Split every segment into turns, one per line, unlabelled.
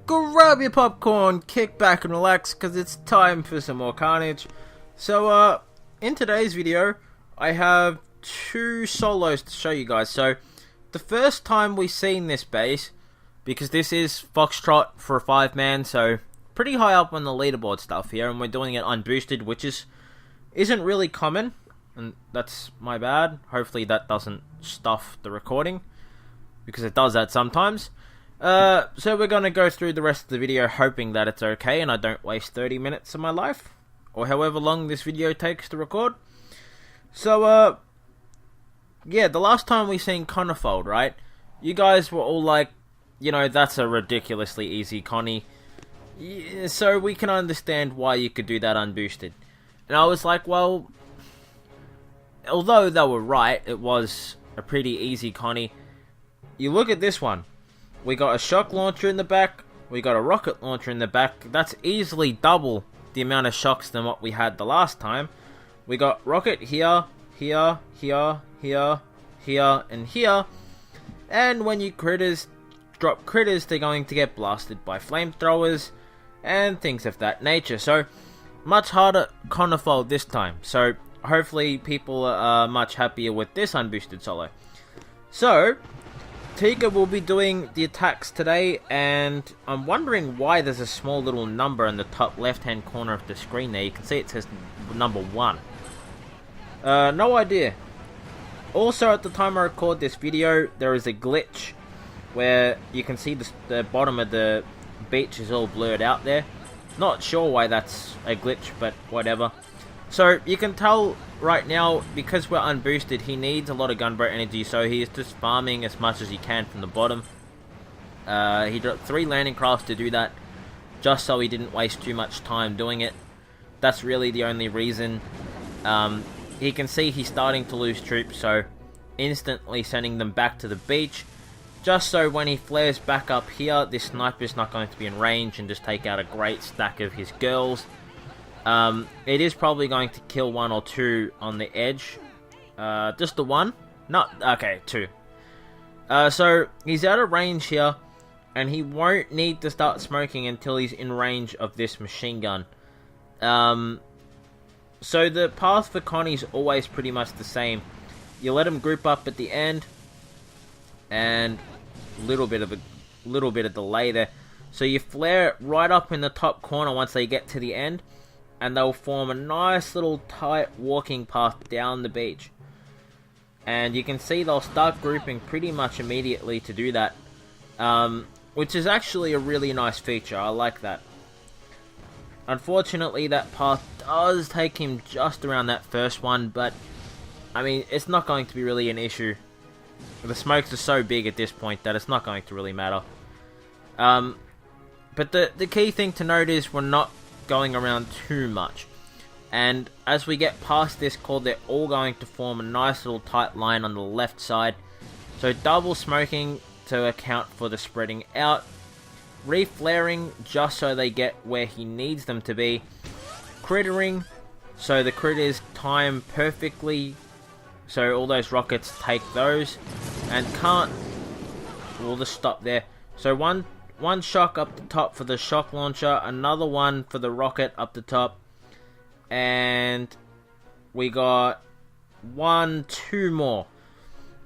grab your popcorn, kick back and relax, because it's time for some more Karnage. So, in today's video, I have two solos to show you guys. So, the first time we've seen this base, because this is Foxtrot for a 5-man, so pretty high up on the leaderboard stuff here, and we're doing it unboosted, which isn't really common, and that's my bad. Hopefully that doesn't stuff the recording, because it does that sometimes. So we're going to go through the rest of the video hoping that it's okay and I don't waste 30 minutes of my life, or however long this video takes to record. So, yeah, the last time we seen Conifold, right? You guys were all like, you know, that's a ridiculously easy Connie. Yeah, so we can understand why you could do that unboosted. And I was like, well, although they were right, it was a pretty easy Connie. You look at this one. We got a shock launcher in the back. We got a rocket launcher in the back. That's easily double the amount of shocks than what we had the last time. We got rocket here, here, here, here, here, and here. And when you drop critters, they're going to get blasted by flamethrowers and things of that nature. So, much harder Conifold this time. So, hopefully people are much happier with this unboosted solo. So, Tiga will be doing the attacks today, and I'm wondering why there's a small little number in the top left hand corner of the screen there. You can see it says number 1. No idea. Also, at the time I record this video, there is a glitch where you can see the bottom of the beach is all blurred out there. Not sure why that's a glitch, but whatever. So, you can tell right now, because we're unboosted, he needs a lot of gunboat energy, so he is just farming as much as he can from the bottom. He dropped 3 landing crafts to do that, just so he didn't waste too much time doing it. That's really the only reason. He can see he's starting to lose troops, so instantly sending them back to the beach, just so when he flares back up here, this sniper's not going to be in range and just take out a great stack of his girls. It is probably going to kill 1 or 2 on the edge. Just the 1? Okay, 2. So, he's out of range here, and he won't need to start smoking until he's in range of this machine gun. So the path for Connie's always pretty much the same. You let him group up at the end, and little bit of delay there. So you flare right up in the top corner once they get to the end, and they'll form a nice little tight walking path down the beach. And you can see they'll start grouping pretty much immediately to do that, which is actually a really nice feature. I like that. Unfortunately, that path does take him just around that first one, but I mean, it's not going to be really an issue. The smokes are so big at this point that it's not going to really matter. But the key thing to note is we're not going around too much, and as we get past this core, they're all going to form a nice little tight line on the left side. So double smoking to account for the spreading out, reflaring just so they get where he needs them to be, crittering so the critters time perfectly, so all those rockets take those, and we'll just stop there. So one shock up the top for the shock launcher, another one for the rocket up the top, and we got 2 more.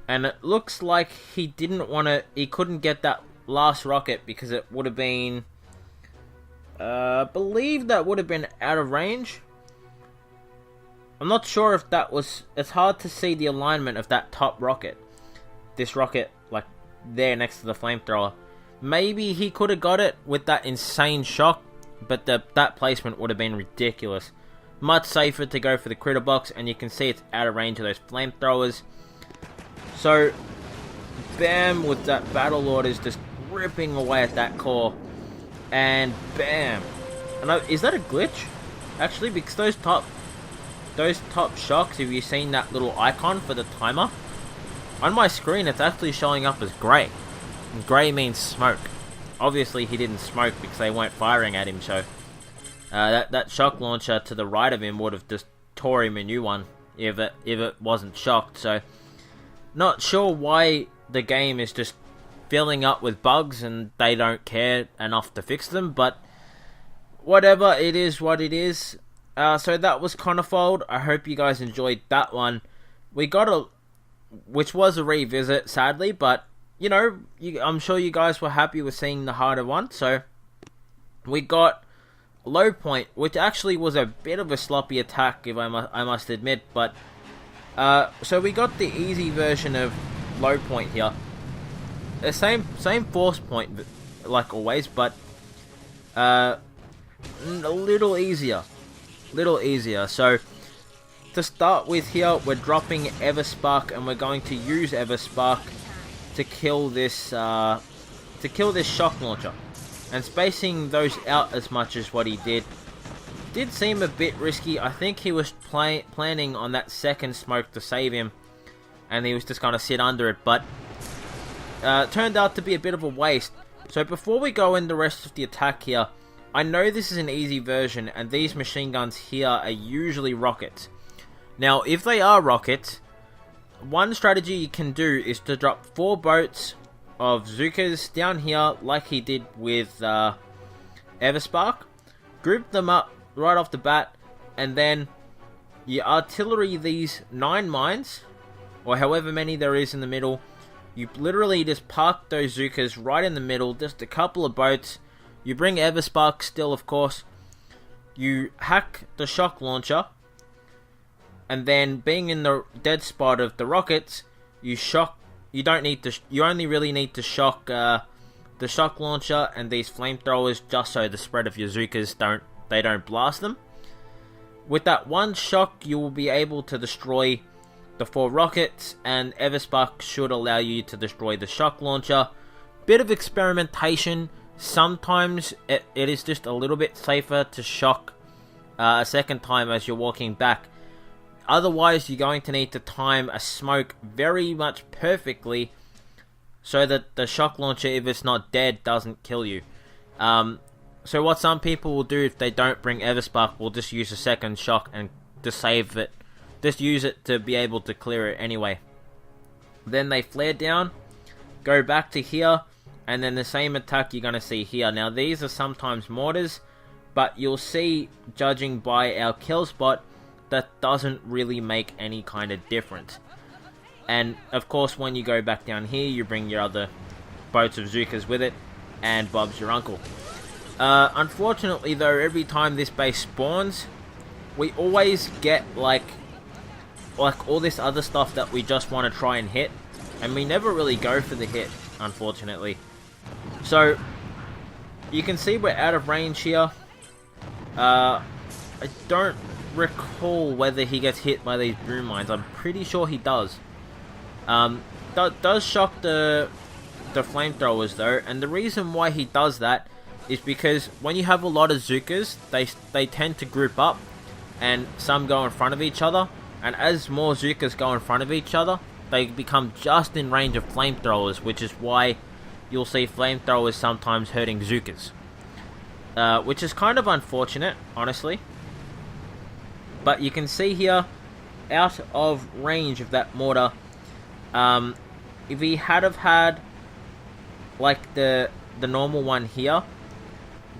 And it looks like he couldn't get that last rocket because it would have been, I believe that would have been out of range. I'm not sure if that was, it's hard to see the alignment of that top rocket. This rocket, like, there next to the flamethrower. Maybe he could have got it with that insane shock, but that placement would have been ridiculous. Much safer to go for the critter box, and you can see it's out of range of those flamethrowers. So, bam, with that Battle Lord is just ripping away at that core, and bam. And is that a glitch? Actually, because those top shocks, have you seen that little icon for the timer? On my screen, it's actually showing up as grey. And grey means smoke. Obviously, he didn't smoke because they weren't firing at him, so that shock launcher to the right of him would have just tore him a new one if it wasn't shocked. So, not sure why the game is just filling up with bugs and they don't care enough to fix them, but whatever, it is what it is. So that was Conifold. I hope you guys enjoyed that one. We got which was a revisit, sadly, but you know, I'm sure you guys were happy with seeing the harder one. So we got Low Point, which actually was a bit of a sloppy attack, if I must admit, but so we got the easy version of Low Point here. The same force point, like always, but a little easier. So to start with here, we're dropping Everspark, and we're going to use Everspark to kill this shock launcher. And spacing those out as much as what he did seem a bit risky. I think he was planning on that second smoke to save him, and he was just going to sit under it, but turned out to be a bit of a waste. So before we go in the rest of the attack here, I know this is an easy version, and these machine guns here are usually rockets. Now, if they are rockets, one strategy you can do is to drop 4 boats of Zookas down here, like he did with Everspark. Group them up right off the bat, and then you artillery these 9 mines, or however many there is in the middle. You literally just park those Zookas right in the middle, just a couple of boats. You bring Everspark still, of course. You hack the shock launcher, and then being in the dead spot of the rockets, you shock. You don't need to. You only really need to shock the shock launcher and these flamethrowers, just so the spread of your Zookas don't blast them. With that one shock, you will be able to destroy the 4 rockets, and Everspark should allow you to destroy the shock launcher. Bit of experimentation. Sometimes it is just a little bit safer to shock a second time as you're walking back. Otherwise, you're going to need to time a smoke very much perfectly so that the shock launcher, if it's not dead, doesn't kill you. So what some people will do if they don't bring Everspark, will just use a second shock and just save it. Just use it to be able to clear it anyway. Then they flare down, go back to here, and then the same attack you're going to see here. Now these are sometimes mortars, but you'll see, judging by our kill spot, that doesn't really make any kind of difference. And of course, when you go back down here, you bring your other boats of Zookas with it, and Bob's your uncle. Unfortunately though, every time this base spawns, we always get like all this other stuff that we just want to try and hit, and we never really go for the hit, unfortunately. So you can see we're out of range here. I don't recall whether he gets hit by these boom mines. I'm pretty sure he does. Does shock the flamethrowers though, and the reason why he does that is because when you have a lot of Zookas, they tend to group up, and some go in front of each other, and as more Zookas go in front of each other, they become just in range of flamethrowers, which is why you'll see flamethrowers sometimes hurting Zookas. Which is kind of unfortunate, honestly. But you can see here, out of range of that mortar, if he had have had like the normal one here,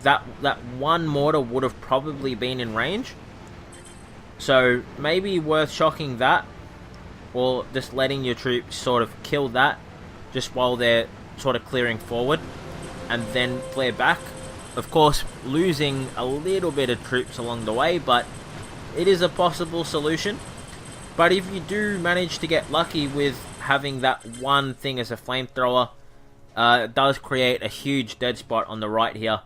that one mortar would have probably been in range. So maybe worth shocking that, or just letting your troops sort of kill that just while they're sort of clearing forward, and then flare back. Of course, losing a little bit of troops along the way, but it is a possible solution. But if you do manage to get lucky with having that one thing as a flamethrower, it does create a huge dead spot on the right here.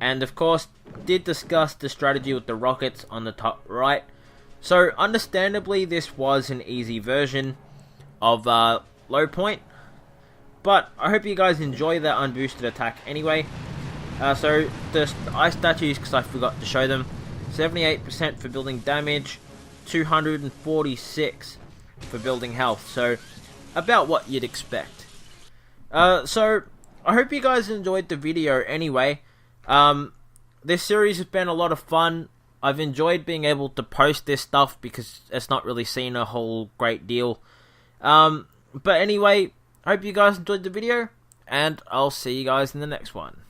And of course, did discuss the strategy with the rockets on the top right. So understandably, this was an easy version of Low Point. But I hope you guys enjoy that unboosted attack anyway. So the ice statues, because I forgot to show them, 78% for building damage, 246 for building health. So about what you'd expect. So I hope you guys enjoyed the video anyway. This series has been a lot of fun. I've enjoyed being able to post this stuff because it's not really seen a whole great deal. But anyway, I hope you guys enjoyed the video, and I'll see you guys in the next one.